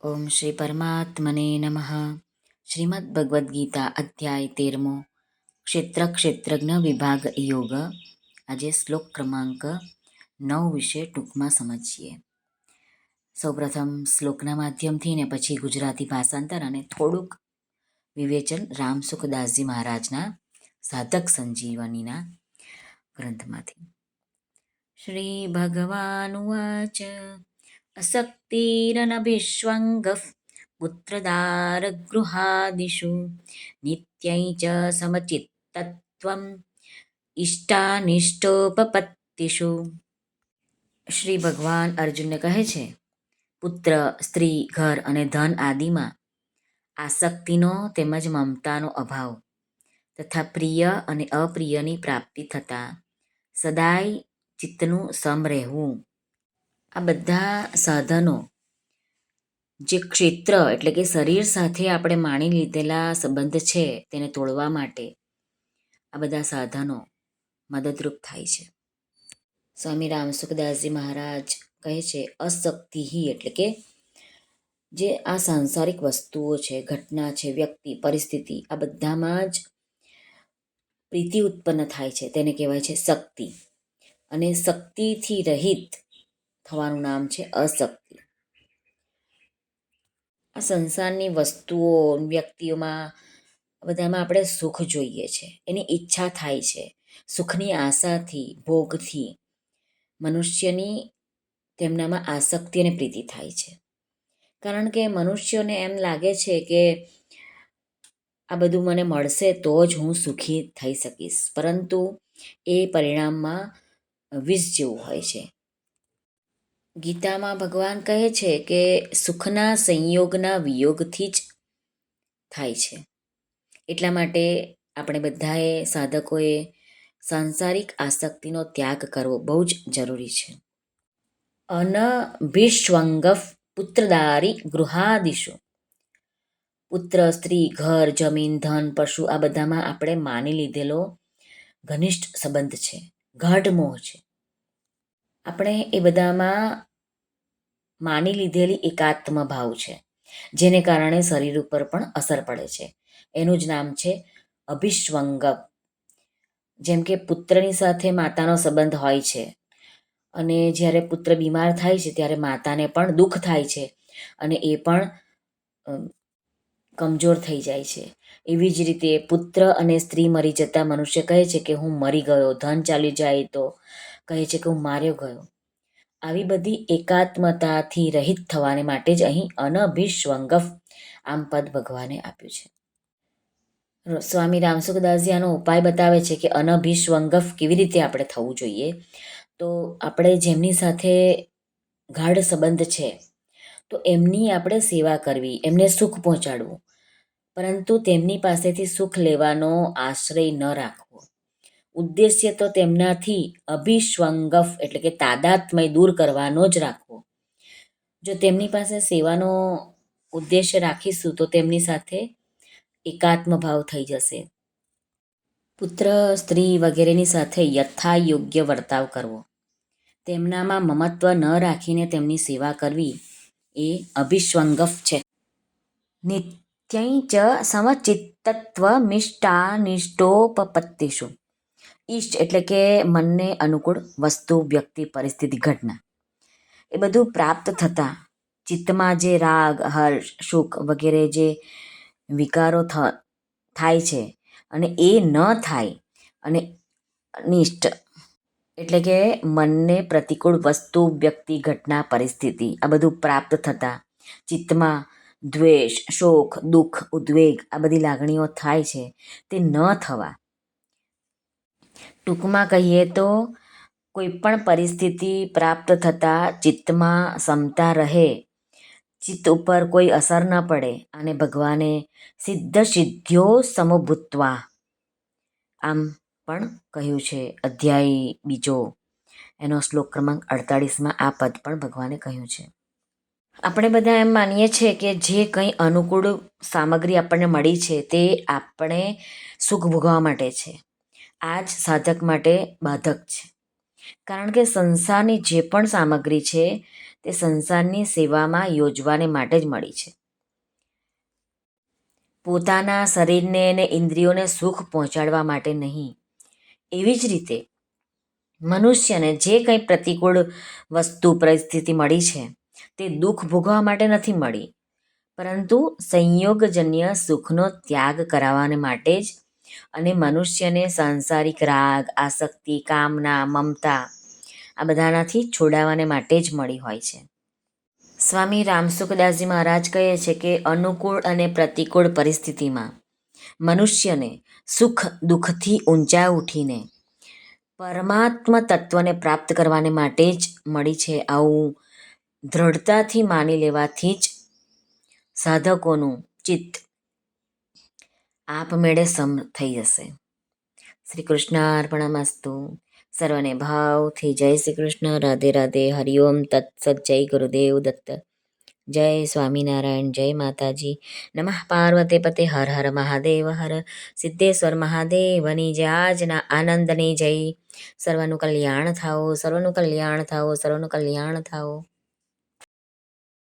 ઓમ શ્રી પરમાત્મને નમઃ. શ્રીમદ્ ભગવદ્ ગીતા અધ્યાય 13મો ક્ષેત્ર ક્ષેત્રજ્ઞ વિભાગ યોગ. આજે શ્લોક ક્રમાંક 9 વિશે ટૂંકમાં સમજીએ. સૌપ્રથમ શ્લોકના માધ્યમથી ને પછી ગુજરાતી ભાષાંતર અને થોડુંક વિવેચન રામસુખદાસજી મહારાજના સાધક સંજીવનીના ગ્રંથમાંથી. શ્રી ભગવાન ઉવાચ અશક્તિરનભિષ્વંગઃ પુત્રદારગૃહાદિષુ નિત્યૈ ચ સમચિત્તત્વં ઇષ્ટાનિષ્ટોપપત્તિષુ. શ્રી ભગવાન અર્જુનને કહે છે, પુત્ર, સ્ત્રી, ઘર અને ધન આદિમાં આસક્તિનો તેમજ મમતાનો અભાવ તથા પ્રિય અને અપ્રિયની પ્રાપ્તિ થતાં સદાય ચિત્તનું સમ રહેવું, આ બધા સાધનો જે ક્ષેત્ર એટલે કે શરીર સાથે આપણે માણી લીધેલા સંબંધ છે તેને તોડવા માટે આ બધા સાધનો મદદરૂપ થાય છે. સ્વામી રામસુખદાસજી મહારાજ કહે છે, અશક્તિ એટલે કે જે આ સાંસારિક વસ્તુઓ છે, ઘટના છે, વ્યક્તિ, પરિસ્થિતિ, આ બધામાં જ પ્રીતિ ઉત્પન્ન થાય છે તેને કહેવાય છે શક્તિ. અને શક્તિથી રહિત થવાનું નામ છે અશક્તિ. આ સંસારની વસ્તુઓ, વ્યક્તિઓમાં બધામાં આપણે સુખ જોઈએ છે, એની ઈચ્છા થાય છે. સુખની આશાથી, ભોગથી મનુષ્યની તેમનામાં આસક્તિ અને પ્રીતિ થાય છે. કારણ કે મનુષ્યોને એમ લાગે છે કે આ બધું મને મળશે તો જ હું સુખી થઈ શકીશ, પરંતુ એ પરિણામમાં વિષ જેવું હોય છે. ગીતામાં ભગવાન કહે છે કે સુખના સંયોગના વિયોગથી જ થાય છે. એટલા માટે આપણે બધાએ સાધકોએ સાંસારિક આસક્તિનો ત્યાગ કરવો બહુ જ જરૂરી છે. અનભિષ્વંગઃ પુત્રદારી ગૃહાદિષુ. પુત્ર, સ્ત્રી, ઘર, જમીન, ધન, પશુ, આ બધામાં આપણે માની લીધેલો ઘનિષ્ઠ સંબંધ છે, ગાઢ મોહ છે. આપણે એ બધામાં માની લીધેલી એકાત્મ ભાવ છે, જેને કારણે શરીર ઉપર પણ અસર પડે છે. એનું જ નામ છે અભિષ્વંગ. જેમ કે પુત્રની સાથે માતાનો સંબંધ હોય છે અને જ્યારે પુત્ર બીમાર થાય છે ત્યારે માતાને પણ દુઃખ થાય છે અને એ પણ કમજોર થઈ જાય છે. એવી જ રીતે પુત્ર અને સ્ત્રી મરી જતાં મનુષ્ય કહે છે કે હું મરી ગયો, ધન ચાલી જાય તો કહે છે કે હું માર્યો ગયો. આવી બધી એકાત્મતાથી રહિત થવાને માટે જ અહીં અનભિષ્વંગઃ આમ પદ ભગવાને આપ્યું છે. સ્વામી રામસુખદાસજી આનો ઉપાય બતાવે છે કે અનભિષ્વંગઃ કેવી રીતે આપણે થવું જોઈએ. તો આપણે જેમની સાથે ગાઢ સંબંધ છે તો એમની આપણે સેવા કરવી, એમને સુખ પહોંચાડવું, પરંતુ તેમની પાસેથી સુખ લેવાનો આશ્રય ન રાખવો. ઉદ્દેશ્ય તો તેમનાથી અભિષ્વંગઃ એટલે કે તાદાત્મ્ય દૂર કરવાનો જ રાખવો. જો તેમની પાસે સેવાનો ઉદ્દેશ્ય રાખીશું તો તેમની સાથે એકાત્મ ભાવ થઈ જશે. પુત્ર, સ્ત્રી વગેરેની સાથે યથા યોગ્ય વર્તાવ કરવો, તેમનામાં મમત્વ ન રાખીને તેમની સેવા કરવી એ અભિષ્વંગઃ છે. નિત્યૈ ચ સમચિત્તત્વમિષ્ટાનિષ્ટોપપત્તિષુ. ઈષ્ટ એટલે કે મનને અનુકૂળ વસ્તુ, વ્યક્તિ, પરિસ્થિતિ, ઘટના એ બધું પ્રાપ્ત થતાં ચિત્તમાં જે રાગ, હર્ષ, સુખ વગેરે જે વિકારો થાય છે અને એ ન થાય, અને અનિષ્ટ એટલે કે મનને પ્રતિકૂળ વસ્તુ, વ્યક્તિ, ઘટના, પરિસ્થિતિ આ બધું પ્રાપ્ત થતાં ચિત્તમાં દ્વેષ, શોક, દુઃખ, ઉદ્વેગ આ બધી લાગણીઓ થાય છે તે ન થવા. ટૂંકમાં કહીએ તો કોઈ પણ પરિસ્થિતિ પ્રાપ્ત થતાં ચિત્તમાં સમતા રહે, ચિત્ત ઉપર કોઈ અસર ન પડે, અને ભગવાને સિદ્ધ સિદ્ધ્યો સમભૂત્વા આમ પણ કહ્યું છે. અધ્યાય 2 એનો શ્લોક ક્રમાંક 48માં આ પદ પણ ભગવાને કહ્યું છે. આપણે બધા એમ માનીએ છીએ કે જે કંઈ અનુકૂળ સામગ્રી આપણને મળી છે તે આપણે સુખ ભોગવવા માટે છે. આ જ સાધક માટે બાધક છે. કારણ કે સંસારની જે પણ સામગ્રી છે તે સંસારની સેવામાં યોજવાને માટે જ મળી છે. પોતાના શરીરને અને ઇન્દ્રિયોને સુખ પહોંચાડવા માટે નહીં. એવી જ રીતે મનુષ્યને જે કંઈ પ્રતિકૂળ વસ્તુ પરિસ્થિતિ મળી છે તે દુઃખ ભોગવવા માટે નથી મળી, પરંતુ સંયોગજન્ય સુખનો ત્યાગ કરાવવાને માટે જ, અને મનુષ્યને સાંસારિક રાગ, આસક્તિ, કામના, મમતા આ બધાનાથી છોડાવવાને માટે જ મળી હોય છે. સ્વામી રામસુખદાસજી મહારાજ કહે છે કે અનુકૂળ અને પ્રતિકૂળ પરિસ્થિતિમાં મનુષ્યને સુખ દુઃખથી ઊંચા ઉઠીને પરમાત્મ તત્વને પ્રાપ્ત કરવાને માટે જ મળી છે. આવું દ્રઢતાથી માની લેવાથી જ સાધકોનું ચિત્ત આપમેળે સમ થઈ જશે. શ્રી કૃષ્ણાર્પણમસ્તુ. સર્વને ભાવથી જય શ્રી કૃષ્ણ. રાધે રાધે. હરિઓમ તત્સત. જય ગુરુદેવ દત્ત. જય સ્વામિનારાયણ. જય માતાજી. નમઃ પાર્વતે પતે. હર હર મહાદેવ. હર સિદ્ધેશ્વર મહાદેવની જય. આજના આનંદની જય. સર્વનું કલ્યાણ થાઓ, સર્વનું કલ્યાણ થાઓ, સર્વનું કલ્યાણ થાઓ.